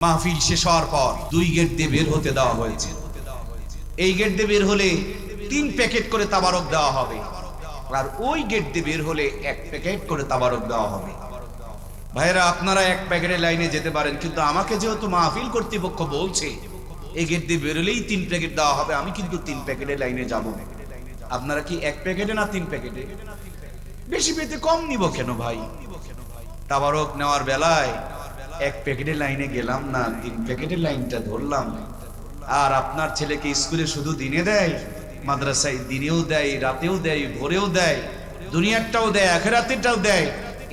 মাহফিল শেষ হওয়ার পর 2 গেট দিয়ে বের হতে দেওয়া হয়েছে। এই গেট দিয়ে বের হলে 3 প্যাকেট করে তাবারক দেওয়া হবে, আর ওই গেট দিয়ে বের হলে 1 প্যাকেট করে তাবারক দেওয়া হবে। ভাইরা, আপনারা 1 প্যাকেটের লাইনে যেতে পারেন, কিন্তু আমাকে যেহেতু মাহফিল কর্তৃপক্ষ বলছে এই গেট দিয়ে বের হলেই 3 প্যাকেট দেওয়া হবে, আমি কিন্তু 3 প্যাকেটের লাইনে যাব। আপনারা কি 1 প্যাকেটে না 3 প্যাকেটে? বেশি পেতে কম নিব কেন ভাই? তাবারক নেওয়ার বেলায় 1 প্যাকেটের লাইনে গেলাম না, 3 প্যাকেটের লাইনটা ধরলাম। আর আপনার ছেলেকে স্কুলে শুধু দিনে দেয়, মাদ্রাসায় দিনেও দেয়, রাতেও দেয়, ভোরেও দেয়, দুনিয়ারটাও দেয়, আখিরাতেরটাও দেয়,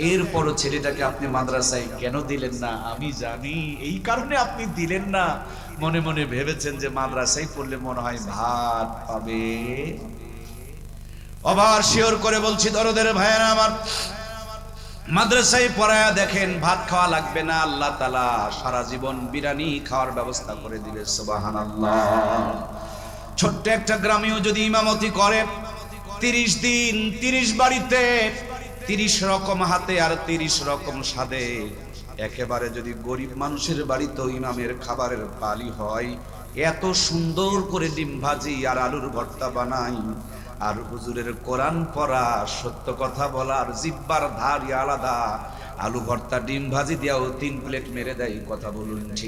এরপরও ছেলেটাকে আপনি মাদ্রাসায় কেন দিলেন না? আমি জানি এই কারণে আপনি দিলেন না। মনে মনে ভেবেছেন যে মাদ্রাসায় পড়লে মনে হয় ভাত পাবে। আবার শিওর করে বলছি দরদের ভাইয়েরা আমার, মাদ্রাসায় পড়ায়া দেখেন, ভাত খাওয়া লাগবে না, আল্লাহ তাআলা সারা জীবন বিরিয়ানি খাওয়ার ব্যবস্থা করে দিবে। সুবহানাল্লাহ। ছোট্ট একটা গ্রামেও যদি ইমামতি করে 30 দিন 30 বাড়িতে 30 রকম হাতে আর 30 রকম স্বাদে, একেবারে যদি গরিব মানুষের বাড়িতেও ইমামের খাবারের পালি হয়, এত সুন্দর করে ডিম ভাজি আর আলুর ভর্তা বানাই, আর হুজুরের কোরআন পড়া, সত্য কথা বলার জিহ্বার ধারই আলাদা, আলু ভর্তা ডিম ভাজি দিয়াও 3 প্লেট মেরে দেয়। কথা বলুন ঠিক